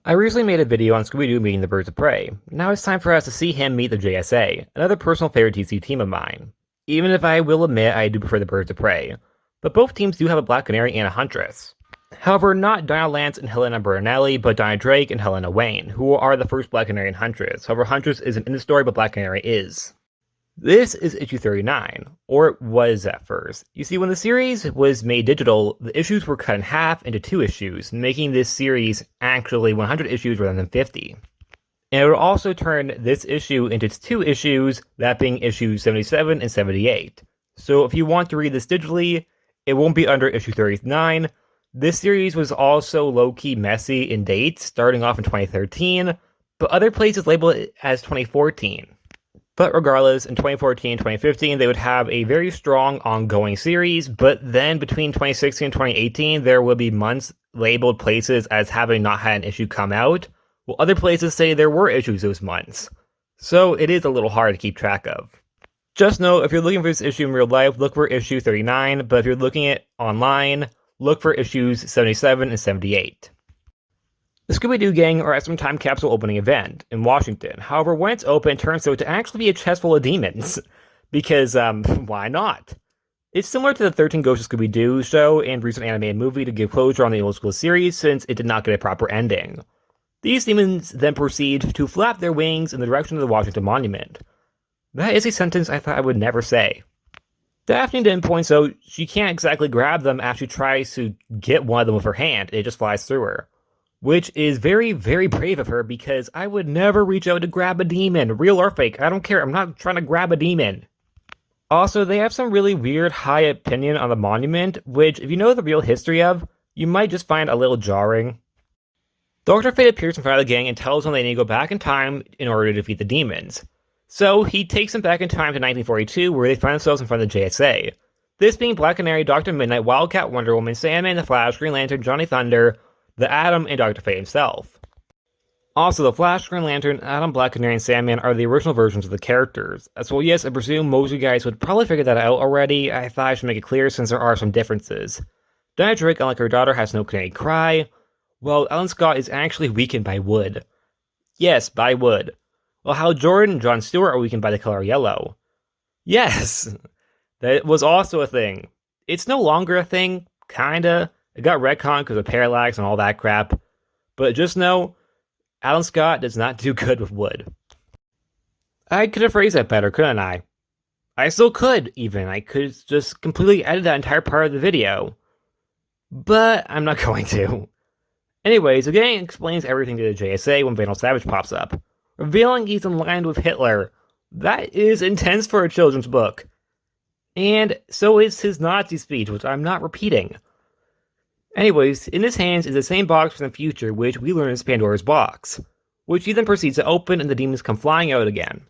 I recently made a video on Scooby Doo meeting the Birds of Prey. Now it's time for us to see him meet the JSA, another personal favorite DC team of mine. Even if I will admit I do prefer the Birds of Prey. But both teams do have a Black Canary and a Huntress. However, not Dinah Lance and Helena Bertinelli, but Dinah Drake and Helena Wayne, who are the first Black Canary and Huntress. However, Huntress isn't in the story, but Black Canary is. This is issue 39, or it was at first. You see, when the series was made digital, the issues were cut in half into 2 issues, making this series actually 100 issues rather than 50. And it would also turn this issue into 2 issues, that being issues 77 and 78. So if you want to read this digitally, it won't be under issue 39. This series was also low-key messy in dates, starting off in 2013, but other places label it as 2014. But regardless, in 2014 and 2015, they would have a very strong ongoing series, but then between 2016 and 2018, there would be months labeled places as having not had an issue come out, while other places say there were issues those months. So it is a little hard to keep track of. Just know, if you're looking for this issue in real life, look for issue 39, but if you're looking at it online, look for issues 77 and 78. The Scooby Doo gang are at some time capsule opening event in Washington. However, when it's open, it turns out to actually be a chest full of demons. Because, why not? It's similar to the 13 Ghosts of Scooby Doo show and recent animated movie to give closure on the old school series since it did not get a proper ending. These demons then proceed to flap their wings in the direction of the Washington Monument. That is a sentence I thought I would never say. Daphne then points out she can't exactly grab them as she tries to get one of them with her hand, and it just flies through her. Which is very, very brave of her, because I would never reach out to grab a demon, real or fake, I don't care, I'm not trying to grab a demon. Also, they have some really weird high opinion on the monument, which, if you know the real history of, you might just find a little jarring. Dr. Fate appears in front of the gang and tells them they need to go back in time in order to defeat the demons. So, he takes them back in time to 1942, where they find themselves in front of the JSA. This being Black Canary, Dr. Midnight, Wildcat, Wonder Woman, Sandman, The Flash, Green Lantern, Johnny Thunder, the Atom, and Dr. Fate himself. Also, the Flash, Green Lantern, Atom, Black Canary, and Sandman are the original versions of the characters. As well, yes, I presume most of you guys would probably figure that out already. I thought I should make it clear since there are some differences. Dinah Drake, unlike her daughter, has no canary cry, while Alan Scott is actually weakened by wood. Yes, by wood. While Hal Jordan and Jon Stewart are weakened by the color yellow. Yes, that was also a thing. It's no longer a thing, kinda. It got retconned because of parallax and all that crap. But just know, Alan Scott does not do good with wood. I could have phrased that better, couldn't I? I still could, even. I could just completely edit that entire part of the video. But I'm not going to. Anyways, the gang explains everything to the JSA when Vandal Savage pops up, revealing he's in line with Hitler. That is intense for a children's book. And so is his Nazi speech, which I'm not repeating. Anyways, in his hands is the same box from the future, which we learn is Pandora's box, which he then proceeds to open and the demons come flying out again.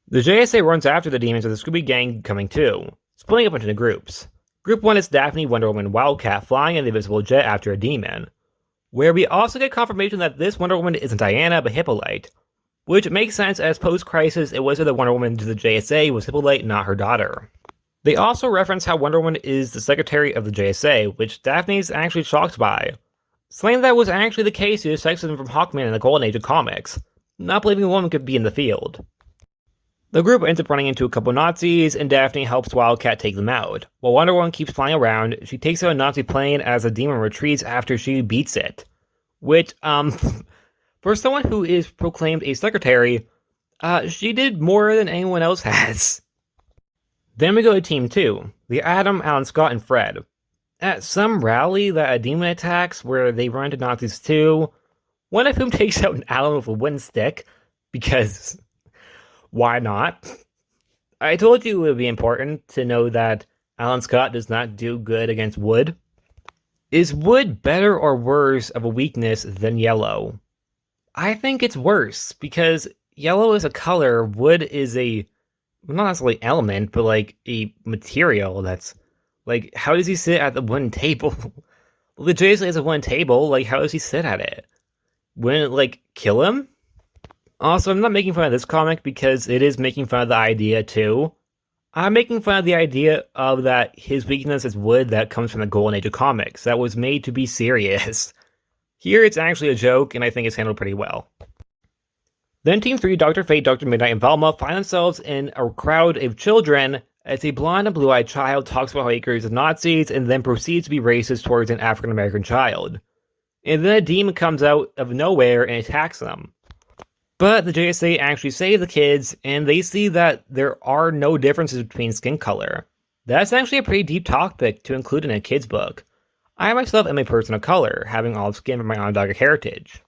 The JSA runs after the demons with the Scooby Gang coming too, splitting up into the groups. Group 1 is Daphne, Wonder Woman, and Wildcat flying in the invisible jet after a demon, where we also get confirmation that this Wonder Woman isn't Diana but Hippolyte, which makes sense as post-crisis it was that the Wonder Woman to the JSA was Hippolyte, not her daughter. They also reference how Wonder Woman is the secretary of the JSA, which Daphne's actually shocked by, saying that was actually the case due to sexism from Hawkman in the Golden Age of comics, not believing a woman could be in the field. The group ends up running into a couple Nazis, and Daphne helps Wildcat take them out. While Wonder Woman keeps flying around, she takes out a Nazi plane as a demon retreats after she beats it. Which, for someone who is proclaimed a secretary, she did more than anyone else has. Then we go to Team 2, the Atom, Alan Scott, and Fred. At some rally that a demon attacks where they run into Nazis too, one of whom takes out an Alan with a wooden stick, because why not? I told you it would be important to know that Alan Scott does not do good against wood. Is wood better or worse of a weakness than yellow? I think it's worse, because yellow is a color, wood is a not necessarily element, but like a material that's like, how does he sit at the wooden table? Well, the JSA has a wooden table, like, how does he sit at it? Wouldn't it, like, kill him? Also, I'm not making fun of this comic because it is making fun of the idea too. I'm making fun of the idea of that his weakness is wood that comes from the Golden Age of comics that was made to be serious. Here it's actually a joke, and I think it's handled pretty well. Then Team 3, Dr. Fate, Dr. Midnight, and Velma find themselves in a crowd of children as a blonde and blue-eyed child talks about how he agrees with Nazis and then proceeds to be racist towards an African-American child. And then a demon comes out of nowhere and attacks them. But the JSA actually save the kids, and they see that there are no differences between skin color. That's actually a pretty deep topic to include in a kid's book. I myself am a person of color, having olive skin from my Onondaga heritage.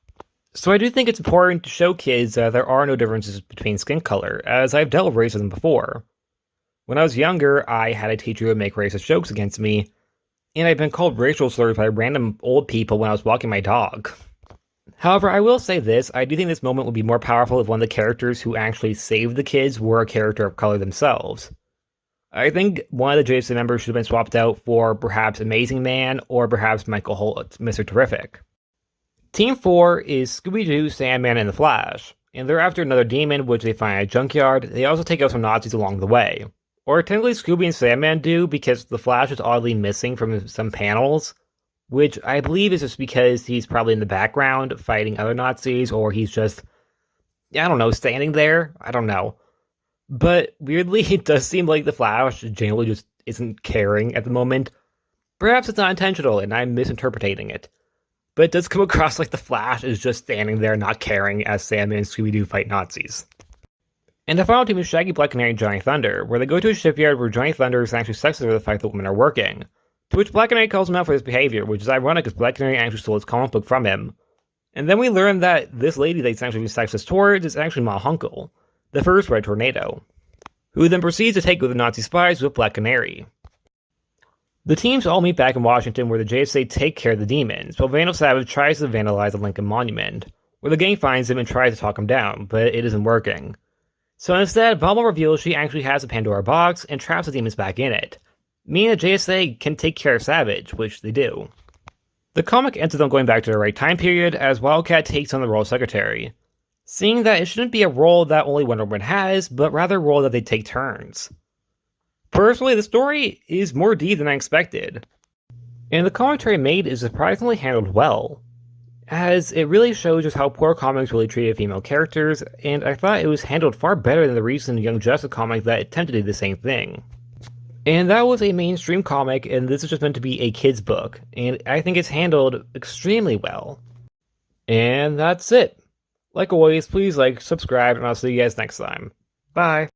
So I do think it's important to show kids that there are no differences between skin color, as I've dealt with racism before. When I was younger, I had a teacher who would make racist jokes against me, and I've been called racial slurs by random old people when I was walking my dog. However, I will say this, I do think this moment would be more powerful if one of the characters who actually saved the kids were a character of color themselves. I think one of the JSA members should have been swapped out for perhaps Amazing Man or perhaps Michael Holt, Mr. Terrific. Team 4 is Scooby Doo, Sandman, and the Flash, and they're after another demon which they find at a junkyard. They also take out some Nazis along the way. Or technically Scooby and Sandman do, because the Flash is oddly missing from some panels, which I believe is just because he's probably in the background fighting other Nazis, or he's just, I don't know, standing there? I don't know. But weirdly, it does seem like the Flash generally just isn't caring at the moment. Perhaps it's not intentional and I'm misinterpreting it. But it does come across like the Flash is just standing there not caring as Sandman and Scooby-Doo fight Nazis. And the final team is Shaggy, Black Canary, and Johnny Thunder, where they go to a shipyard where Johnny Thunder is actually sexist over the fact that women are working. To which Black Canary calls him out for his behavior, which is ironic because Black Canary actually stole his comic book from him. And then we learn that this lady that he's actually being sexist towards is actually Ma Hunkel, the first Red Tornado, who then proceeds to take with the Nazi spies with Black Canary. The teams all meet back in Washington where the JSA take care of the demons, while Vandal Savage tries to vandalize the Lincoln Monument, where the gang finds him and tries to talk him down, but it isn't working. So instead, Velma reveals she actually has a Pandora box and traps the demons back in it, meaning the JSA can take care of Savage, which they do. The comic ends with them going back to the right time period as Wildcat takes on the role of secretary, seeing that it shouldn't be a role that only Wonder Woman has, but rather a role that they take turns. Personally, the story is more deep than I expected, and the commentary made is surprisingly handled well, as it really shows just how poor comics really treated female characters, and I thought it was handled far better than the recent Young Justice comic that attempted to do the same thing. And that was a mainstream comic, and this is just meant to be a kid's book, and I think it's handled extremely well. And that's it. Like always, please like, subscribe, and I'll see you guys next time. Bye!